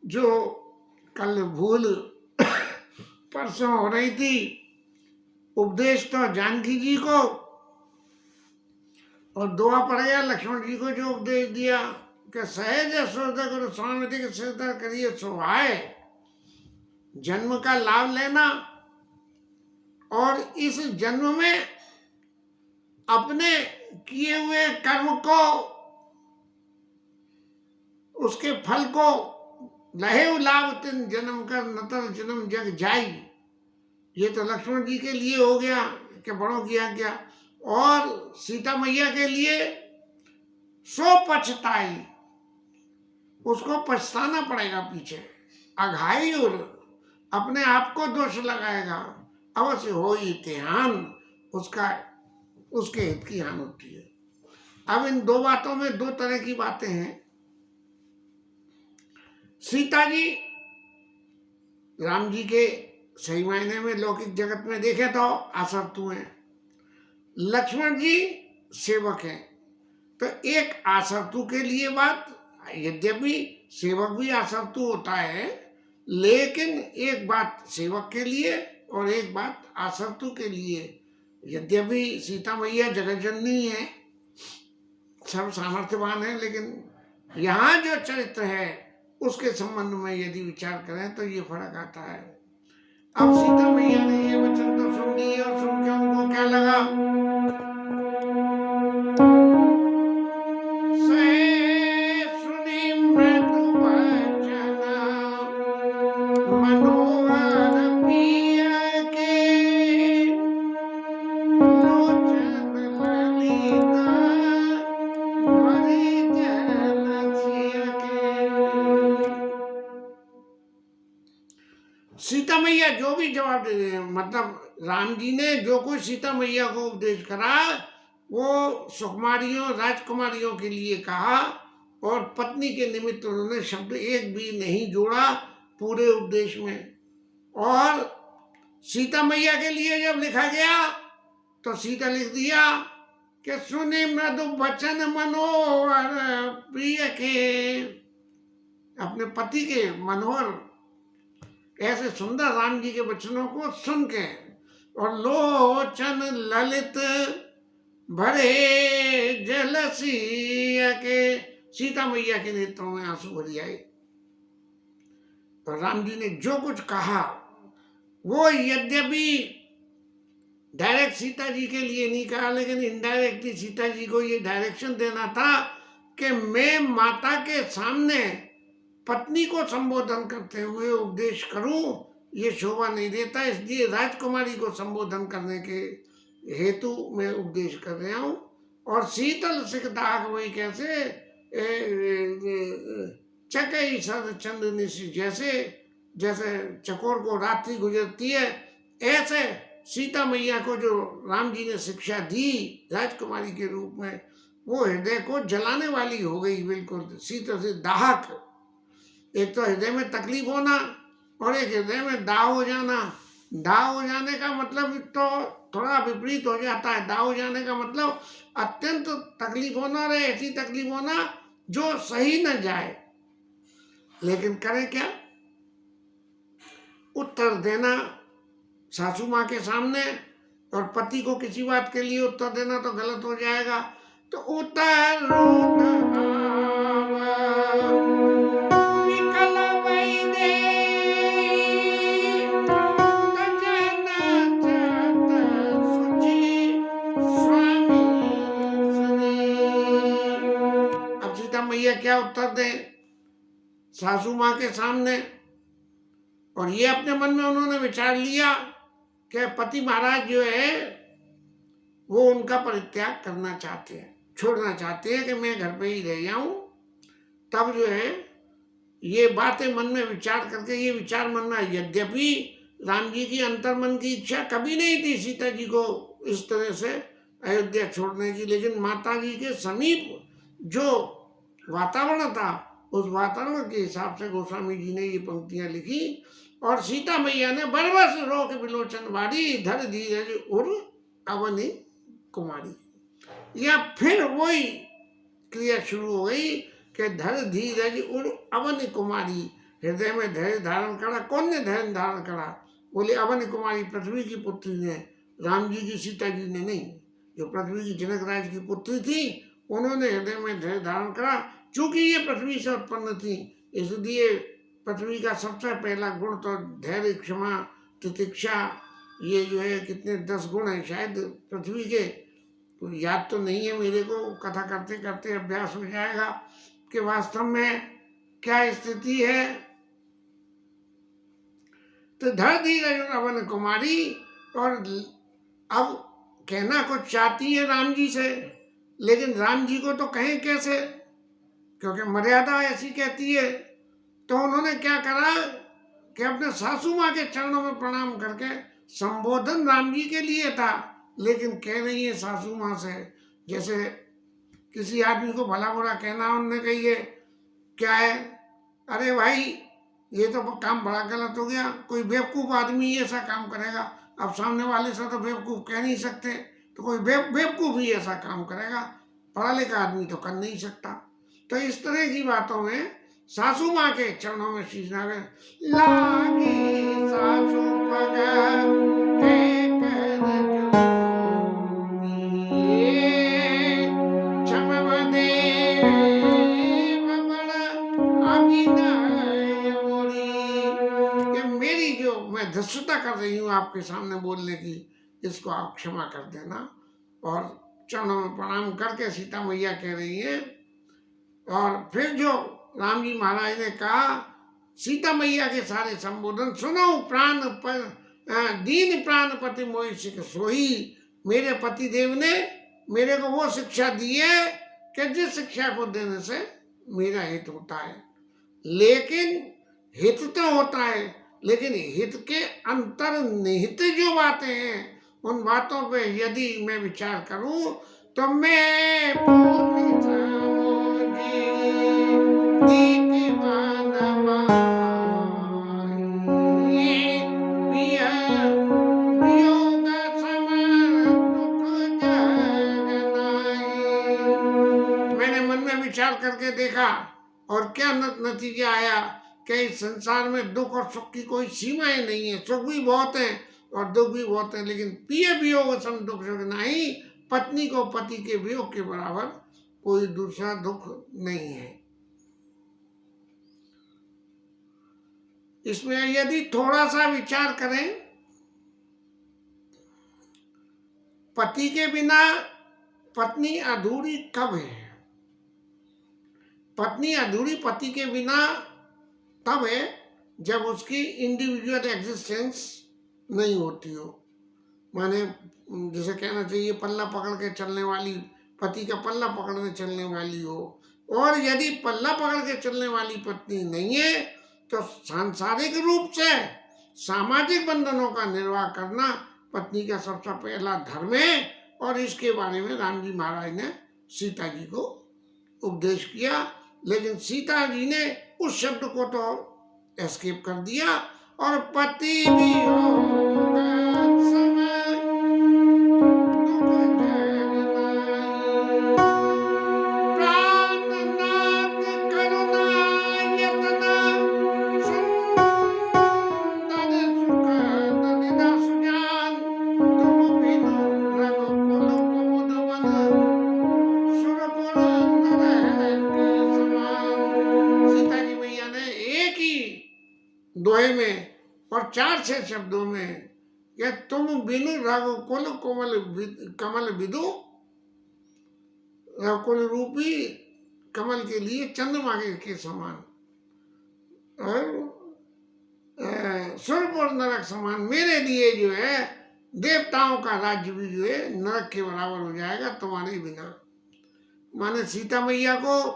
जो कल भूल परसों हो रही थी, उपदेश तो जानकी जी को और दुआ पड़ गया लक्ष्मण जी को जो उपदेश दिया कि सहज यशोदा गुरु स्वामी के सिरदर करिए सुहाए, जन्म का लाभ लेना और इस जन्म में अपने किए हुए कर्म को, उसके फल को लहे लाभ तिन जन्म कर नतर जन्म जग जाई। ये तो लक्ष्मण जी के लिए हो गया कि बड़ों की आज्ञा, और सीता मैया के लिए सो पछताई, उसको पछताना पड़ेगा पीछे, अघाई और अपने आप को दोष लगाएगा, अवश्य हो ही ध्यान उसका, उसके हित की हानि होती है। अब इन दो बातों में दो तरह की बातें हैं। सीता जी राम जी के सही मायने में लौकिक जगत में देखे तो आसक्तु हैं, लक्ष्मण जी सेवक हैं। तो एक आसक्तु के लिए बात, यद्यपि सेवक भी आसक्तु होता है, लेकिन एक बात सेवक के लिए और एक बात आसक्तु के लिए। यद्यपि सीता मैया जगतजननी है, सब सामर्थ्यवान है, लेकिन यहाँ जो चरित्र है उसके संबंध में यदि विचार करें तो ये फर्क आता है। अब सीता मैया ने ये वचन तो सुन लिए और सुन के उनको क्या लगा, सुनी मृदु वचन मनोहर पिया के, लोचन ललिता भरी जल सिय के। सीता मैया जो भी जवाब दे रहे हैं, मतलब राम जी ने जो कुछ सीता मैया को उपदेश करा वो सुकुमारियों राजकुमारियों के लिए कहा, और पत्नी के निमित्त उन्होंने शब्द एक भी नहीं जोड़ा पूरे उपदेश में। और सीता मैया के लिए जब लिखा गया तो सीता लिख दिया कि सुने मृदु वचन मनोहर प्रिय के, अपने पति के मनोहर ऐसे सुंदर राम जी के वचनों को सुन के, और लोचन ललित भरे जलसिया के, सीता मैया के नेत्रों में आंसू भर आए। तो राम जी ने जो कुछ कहा वो यद्यपि डायरेक्ट सीता जी के लिए नहीं कहा, लेकिन इनडायरेक्टली सीता जी को ये डायरेक्शन देना था कि मैं माता के सामने पत्नी को संबोधन करते हुए उपदेश करूं, ये शोभा नहीं देता, इसलिए राजकुमारी को संबोधन करने के हेतु मैं उपदेश कर रहा हूं। और शीतल सिकदाग वही कैसे चकई सर चंद्रनी, जैसे जैसे चकोर को रात्रि गुजरती है, ऐसे सीता मैया को जो राम जी ने शिक्षा दी राजकुमारी के रूप में, वो हृदय को जलाने वाली हो गई बिल्कुल, शीतल से दाहक। एक तो हृदय में तकलीफ होना और एक हृदय में दाह हो जाना। दाह हो जाने का मतलब तो थोड़ा विपरीत हो जाता है। दाह हो जाने का मतलब अत्यंत तकलीफ होना, और ऐसी तकलीफ होना जो सही न जाए, लेकिन करें क्या, उत्तर देना सासू माँ के सामने, और पति को किसी बात के लिए उत्तर देना तो गलत हो जाएगा। तो उत्तर मैया क्या उत्तर दे सासू माँ के सामने। और ये अपने मन में उन्होंने विचार लिया कि पति महाराज जो है वो उनका परित्याग करना चाहते हैं, छोड़ना चाहते हैं कि मैं घर पे ही रह जाऊं। तब जो है ये बातें मन में विचार करके, ये विचार मन में, यद्यपि राम जी की अंतर्मन की इच्छा कभी नहीं थी सीता जी को इस तरह से अयोध्या छोड़ने की, लेकिन माता जी के समीप जो वातावरण था उस वातावरण के हिसाब से गोस्वामी जी ने ये पंक्तियां लिखी। और सीता मैया ने बरबस रोक विलोचन बारी, धर धीरज उर अवनी कुमारी। या फिर वही क्रिया शुरू हो गई कि धर धीरज उर अवनी कुमारी, हृदय में धैर्य धारण करा। कौन ने धैर्य धारण करा? बोले अवन कुमारी पृथ्वी की पुत्री ने, राम जी की, सीता जी ने नहीं। जो पृथ्वी की जनक राज की पुत्री थी उन्होंने हृदय में धैर्य धारण करा। चूंकि ये पृथ्वी से उत्पन्न थी इसलिए पृथ्वी का सबसे पहला गुण तो धैर्य, क्षमा, तितिक्षा, ये जो है कितने 10 गुण है शायद पृथ्वी के, तो याद तो नहीं है मेरे को, कथा करते करते अभ्यास हो जाएगा कि वास्तव में क्या स्थिति है। तो धर दी अवन कुमारी, और अब कहना कुछ चाहती है राम जी से, लेकिन राम जी को तो कहें कैसे, क्योंकि मर्यादा ऐसी कहती है। तो उन्होंने क्या करा कि अपने सासू माँ के चरणों में प्रणाम करके, संबोधन राम जी के लिए था लेकिन कह रही है सासू माँ से, जैसे किसी आदमी को भला बुरा कहना, उन्होंने कही है क्या है, अरे भाई ये तो काम बड़ा गलत हो गया, कोई बेवकूफ़ आदमी ऐसा काम करेगा। अब सामने वाले से तो बेवकूफ़ कह नहीं सकते, तो कोई बेवकूफ़ ही ऐसा काम करेगा, पढ़ा लिखा आदमी तो कर नहीं सकता। तो इस तरह की बातों में सासू माँ के चरणों में शीश नवे लागी सासू पग के कर जोगी, क्षम देव बड़ अभिनय मोरी, कि मेरी जो मैं धृष्टता कर रही हूँ आपके सामने बोलने की, इसको आप क्षमा कर देना। और चरणों में प्रणाम करके सीता मैया कह रही है। और फिर जो राम जी महाराज ने कहा, सीता मैया के सारे संबोधन सुनो, प्राण पर दीन प्राण पति मोहि सिख सोही, मेरे पति देव ने मेरे को वो शिक्षा दी है कि जिस शिक्षा को देने से मेरा हित होता है। लेकिन हित तो होता है, लेकिन हित के अंतर्निहित जो बातें हैं उन बातों पे यदि मैं विचार करूं तो मैं मैंने मन में विचार करके देखा और क्या नतीजा आया कि इस संसार में दुख और सुख की कोई सीमाएं नहीं है। सुख भी बहुत है और दुख भी बहुत है, लेकिन पिय वियोग सम दुख सुख नहीं, पत्नी को पति के वियोग के बराबर कोई दूसरा दुख नहीं है। इसमें यदि थोड़ा सा विचार करें, पति के बिना पत्नी अधूरी कब है? पत्नी अधूरी पति के बिना तब है जब उसकी इंडिविजुअल एग्जिस्टेंस नहीं होती हो। माने जैसे कहना चाहिए पल्ला पकड़ के चलने वाली, पति का पल्ला पकड़ने चलने वाली हो। और यदि पल्ला पकड़ के चलने वाली पत्नी नहीं है तो सांसारिक रूप से सामाजिक बंधनों का निर्वाह करना पत्नी का सबसे पहला धर्म है। और इसके बारे में राम जी महाराज ने सीता जी को उपदेश किया, लेकिन सीता जी ने उस शब्द को तो एस्केप कर दिया। और पति भी होगा समय दुख जगनाई, प्राणनाथ करुणा यतना सुंदर सुखद निदा सुजान, तुम बिनु रघुकुल कुमुद वन सुरपुर नरक समान। सीता जी मैया ने एक ही दोहे में और 4-6 शब्दों में, या तुम बिनु रघुकुल कमल विदु, रघुकुल रूपी कमल के लिए चंद्रमा के समान, और सुरपुर नरक समान, मेरे लिए जो है देवताओं का राज्य भी जो है नरक के बराबर हो जाएगा तुम्हारे बिना। माने सीता मैया को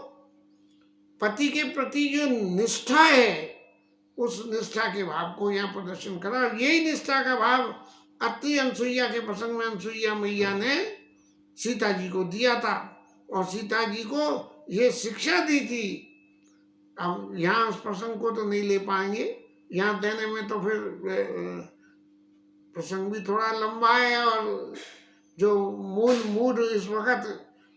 पति के प्रति जो निष्ठा है उस निष्ठा के भाव को यहाँ प्रदर्शन करा। और यही निष्ठा का भाव अति अनसुईया के प्रसंग में अनसुईया मैया ने सीता जी को दिया था और सीता जी को ये शिक्षा दी थी। अब यहाँ उस प्रसंग को तो नहीं ले पाएंगे, यहाँ देने में तो फिर प्रसंग भी थोड़ा लंबा है। और जो मूड इस वक्त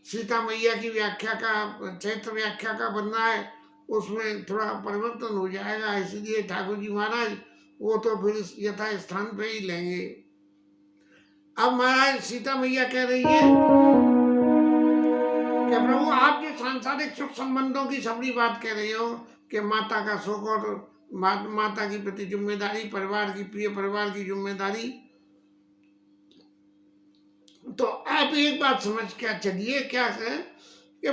सीता मैया की व्याख्या का, चैत्र व्याख्या का बनना है, उसमें थोड़ा परिवर्तन हो जाएगा, इसलिए ठाकुर जी महाराज वो तो फिर यथा स्थान पे ही लेंगे। अब महाराज सीता मैया कह रही है कि प्रभु आप जो सांसारिक सुख संबंधों की सबरी बात कह रहे हो कि माता का सुख और माता की प्रति जिम्मेदारी, परिवार की, प्रिय परिवार की जिम्मेदारी, तो आप एक बात समझ क्या चलिए, क्या है कि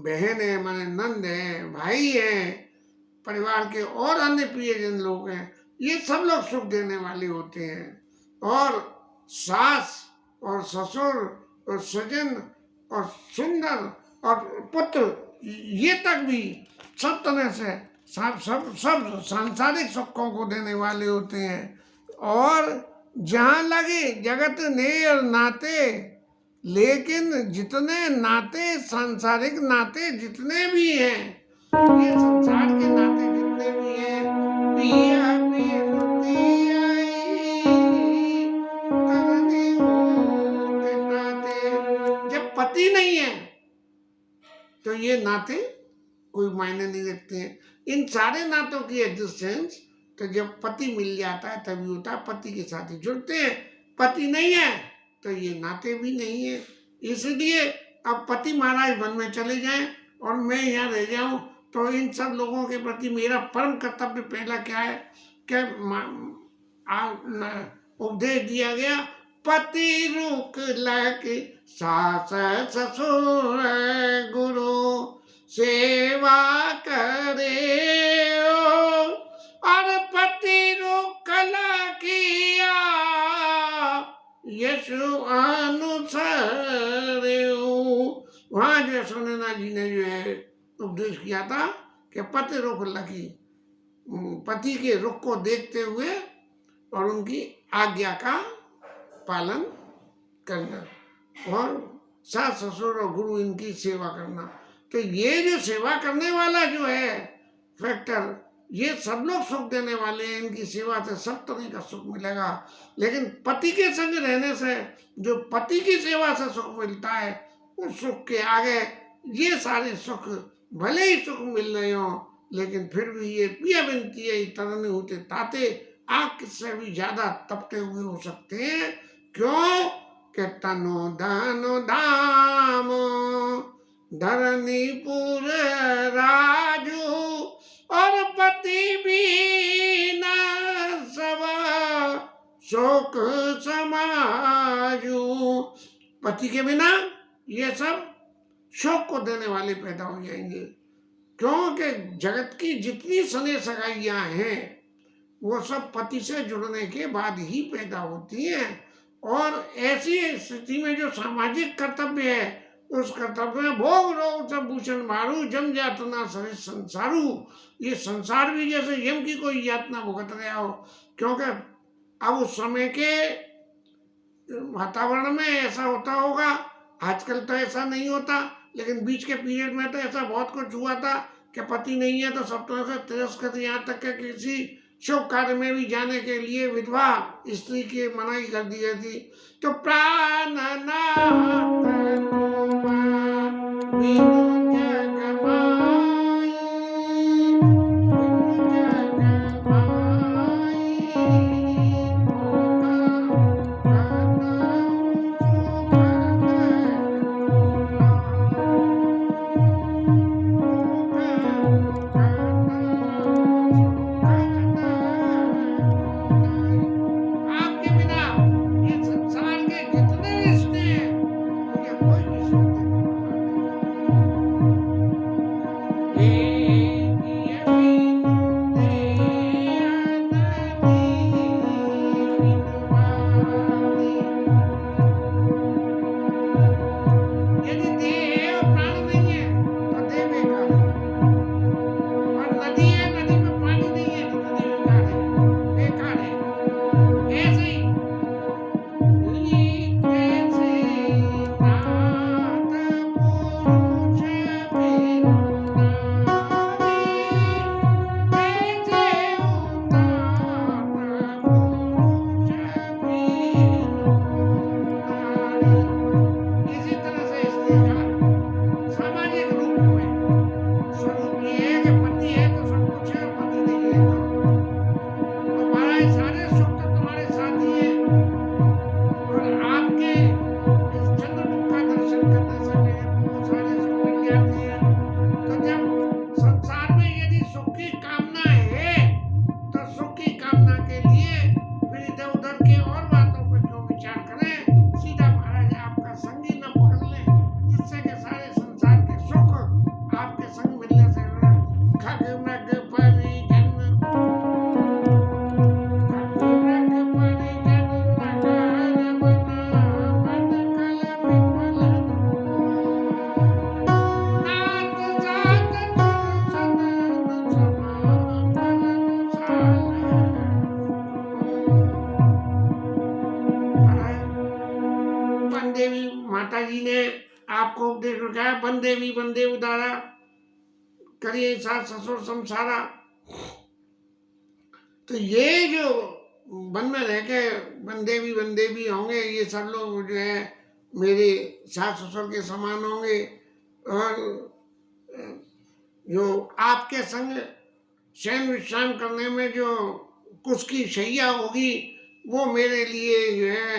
बहन है, माने नंद है, भाई है, परिवार के और अन्य प्रियजन लोग हैं, ये सब लोग सुख देने वाले होते हैं। और सास और ससुर और स्वजन और सुंदर और पुत्र, ये तक भी सब तरह से सब सब सब सांसारिक सुखों को देने वाले होते हैं। और जहाँ लगे जगत ने और नाते, लेकिन जितने नाते, सांसारिक नाते जितने भी हैं, ये संसार के नाते जितने भी हैं, पिया बिरती आई करने होते नाते, जब पति नहीं है तो ये नाते कोई मायने नहीं रखते हैं। इन सारे नातों की एग्जिस्टेंस तो जब पति मिल जाता है तभी होता है, पति के साथ ही जुड़ते हैं। पति नहीं है तो ये नाते भी नहीं है। इसलिए अब पति महाराज वन में चले जाएं और मैं यहाँ रह जाऊं, तो इन सब लोगों के प्रति मेरा परम कर्तव्य पहला क्या है कि उपदेश दिया गया, पति रुक लग सास ससुर गुरु सेवा करे और पति रुक किया यशु अनुसार। वहां जो सुनैना जी ने जो है उपदेश किया था कि पति रुख लगी, पति के रुख को देखते हुए और उनकी आज्ञा का पालन करना और सास ससुर और गुरु इनकी सेवा करना। तो ये जो सेवा करने वाला जो है फैक्टर, ये सब लोग सुख देने वाले हैं, इनकी सेवा से सब तरह का सुख मिलेगा। लेकिन पति के संग रहने से जो पति की सेवा से सुख मिलता है, उस सुख के आगे ये सारे सुख भले ही सुख मिल रहे हो, लेकिन फिर भी ये पिया बिनती है तरने होते ताते आग से भी ज्यादा तपते हुए हो सकते हैं। क्यों कि तनो धनो धाम धरणीपुर राजू और पति भी न सब शोक समाजू। पति के बिना ये सब शोक को देने वाले पैदा हो जाएंगे। क्योंकि जगत की जितनी सने सगाइयां हैं वो सब पति से जुड़ने के बाद ही पैदा होती हैं। और ऐसी स्थिति में जो सामाजिक कर्तव्य है, उस कर्तव्य में भोग रोग सब भूषण मारू जम यातना सरे संसारू। ये संसार भी जैसे यम की कोई यातना भुगत रहा हो, क्योंकि अब उस समय के वातावरण में ऐसा होता होगा। आजकल तो ऐसा नहीं होता, लेकिन बीच के पीरियड में तो ऐसा बहुत कुछ हुआ था कि पति नहीं है तो सब तरह से तिरस्कृत, यहाँ तक कि किसी शुभ कार्य में भी जाने के लिए विधवा स्त्री की मनाही कर दी गई थी। तो प्राणनाथ माता जी ने आपको उपदेश रखा है, बंदे उदारा करिए सास ससुर संसारा। तो ये जो वन में रह के बंदे भी होंगे, ये सब लोग जो है मेरे सास ससुर के समान होंगे। और जो आपके संग शयन विश्राम करने में जो कुछ की शैया होगी, वो मेरे लिए जो है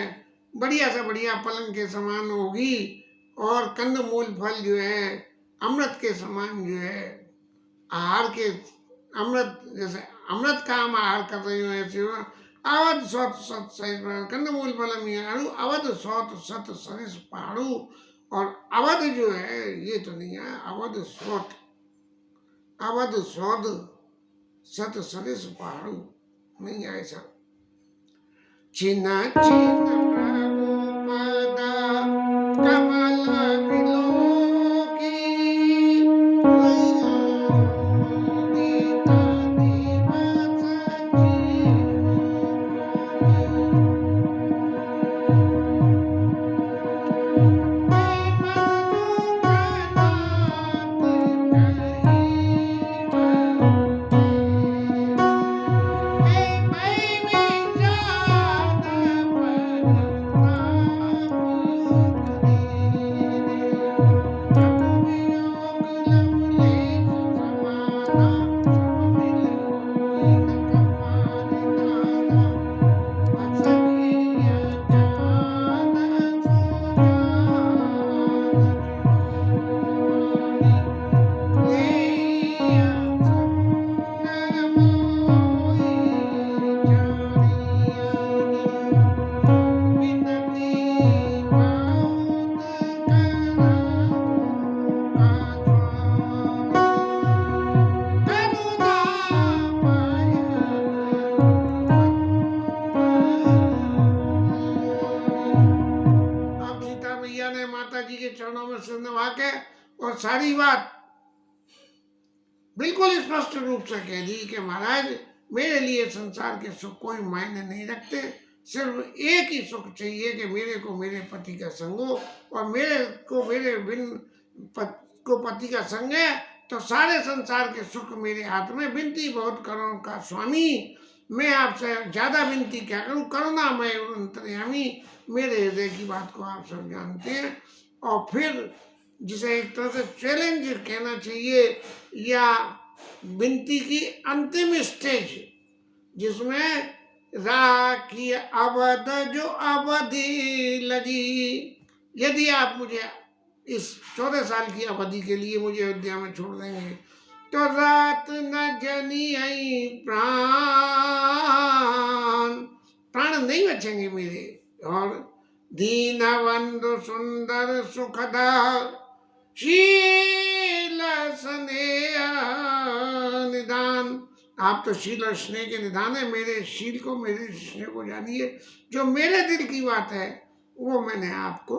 बढ़िया से बढ़िया पलंग के समान होगी। और कंद मूल फल जो है अमृत के समान जो है आहार के, अमृत जैसे अमृत का हम आहार कर रहे हो ऐसे हो। अवध सौत सत कंद मूल फलम अवध सौत सत सरिस पहाड़ू। और अवध जो है ये तो नहीं है, अवध सौत सत सरिस पहाड़ू नहीं है ऐसा। चिन्ह प्रभुपद कमल विलोकी चरणों में सिर नवा के और सारी बात बिल्कुल स्पष्ट रूप से कह दी कि महाराज मेरे लिए संसार के सुख कोई मायने नहीं रखते, सिर्फ एक ही सुख चाहिए कि मेरे को मेरे पति का संग हो। और मेरे को मेरे बिन पति का संग है तो सारे संसार के सुख मेरे हाथ में। विनती बहुत करो का स्वामी, मैं आपसे ज्यादा विनती क्या करूं, करुणामय और अंतर्यामी, मेरे हृदय की बात को आप सब जानते हैं। और फिर जिसे एक तरह से चैलेंज कहना चाहिए या विनती की अंतिम स्टेज, जिसमें राखी अवध जो अवधि लगी, यदि आप मुझे इस 14 साल की अवधि के लिए मुझे अयोध्या में छोड़ देंगे तो रात न जनी आई प्राण नहीं बचेंगे मेरे। और दीन बंधु सुंदर सुखदा शील स्नेह निदान, आप तो शील और स्नेह के निदान है। मेरे शील को मेरे स्नेह को जानिए, जो मेरे दिल की बात है वो मैंने आपको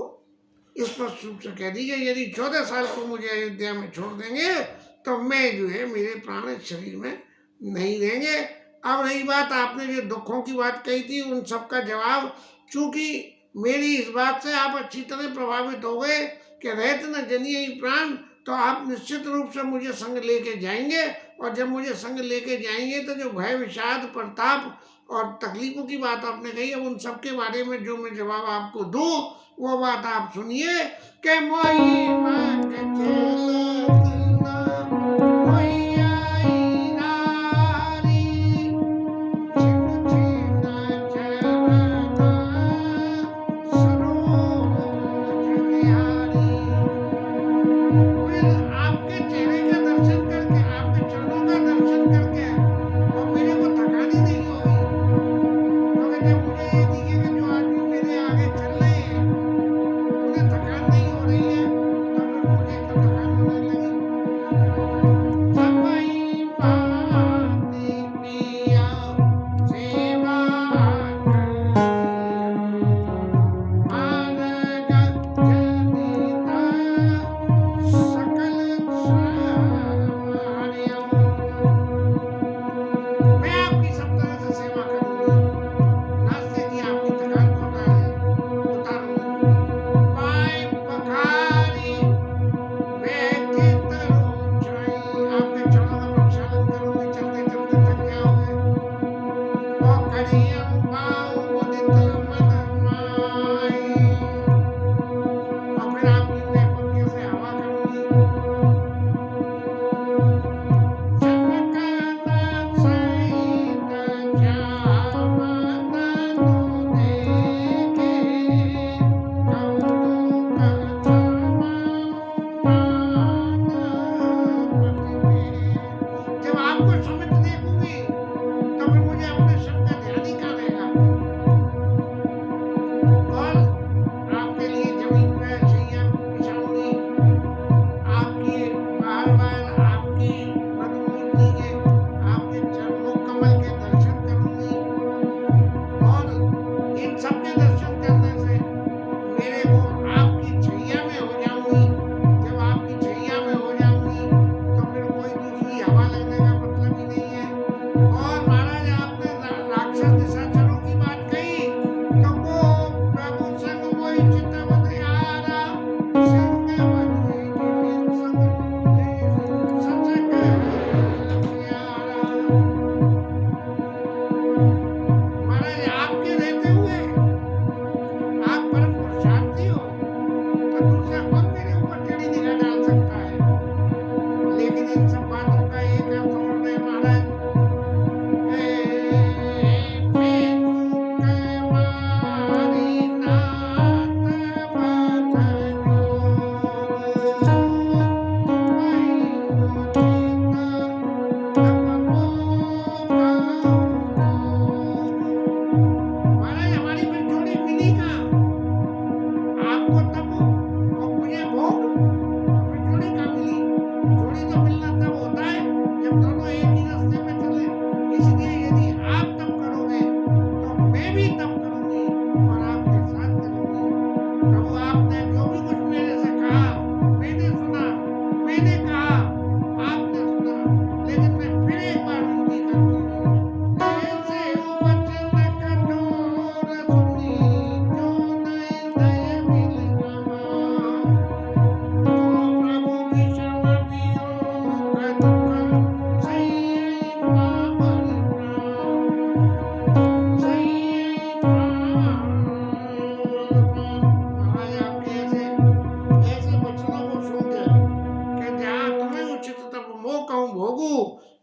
स्पष्ट रूप से कह दीजिए। यदि 14 साल को मुझे अयोध्या में छोड़ देंगे तो मैं जो है मेरे प्राण शरीर में नहीं रहेंगे। अब रही बात आपने जो दुखों की बात कही थी, उन सब का जवाब, चूंकि मेरी इस बात से आप अच्छी तरह प्रभावित हो गए कि रहत न जनिए प्राण, तो आप निश्चित रूप से मुझे संग लेके जाएंगे। और जब मुझे संग लेके जाएंगे तो जो भय विषाद प्रताप और तकलीफों की बात आपने कही, अब उन सब के बारे में जो मैं जवाब आपको दूं वो बात आप सुनिए कि मोई मां के सबके दर्शन करने से मेरे को आपकी छैया में हो जाऊंगी। जब आपकी छैया में हो जाऊंगी तो फिर कोई दूसरी हवा लगने का मतलब ही नहीं है। और महाराज आपने राक्षस निशाचरों की बात कही तो वो प्रभु संग वही चितवन यारा सिंह बनी जिमिन संग सचक सियारा। महाराज आपके रहते हुए आप परम पुरुषार्थी हो तो दूसरा कौन मेरे ऊपर टेढ़ी निगाह डाल सकता है। लेकिन इन सब बातों का एक अर्थ और है महाराज। महाराज हमारी फिर जोड़ी मिली कहाँ? आपको तब और मुझे भोग, तो फिर जोड़ी कहाँ मिली? जोड़ी तो मिलना तब होता है जब दोनों एक ही रास्ते में चले। इसलिए यदि आप तब करोगे तो मैं भी तब करूंगी और आपके साथ करूंगी। प्रभु आपने जो भी कुछ मेरे से कहा मैंने सुना, मैंने कहा आपने सुना। लेकिन मैं फिर एक बार विनती करती हूँ, ऐसे वचन कठोर सुनी जो नहीं दया मिलना। तो प्रभु की शरण दियो कथक सही पावन सही महाराज आपके ऐसे वचनों को सुनकर कि जहाँ तुम्हें उचित तब मोह कहूँ भोगू,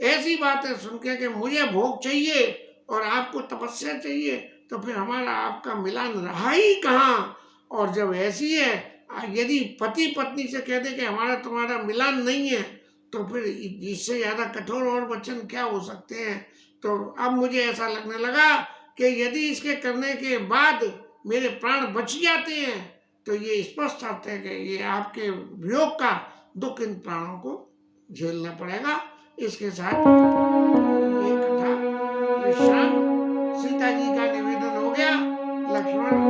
ऐसी बातें सुन के मुझे भोग चाहिए और आपको तपस्या चाहिए तो फिर हमारा आपका मिलान रहा ही कहाँ। और जब ऐसी है यदि पति पत्नी से कह दे कि हमारा तुम्हारा मिलान नहीं है तो फिर इससे ज्यादा कठोर और वचन क्या हो सकते हैं। तो अब मुझे ऐसा लगने लगा कि यदि इसके करने के बाद मेरे प्राण बच जाते हैं तो ये स्पष्ट अर्थ है कि ये आपके वियोग का दुख इन प्राणों को झेलना पड़ेगा। इसके साथ ये कथा विश्राम। सीता जी का निवेदन हो गया, लक्ष्मण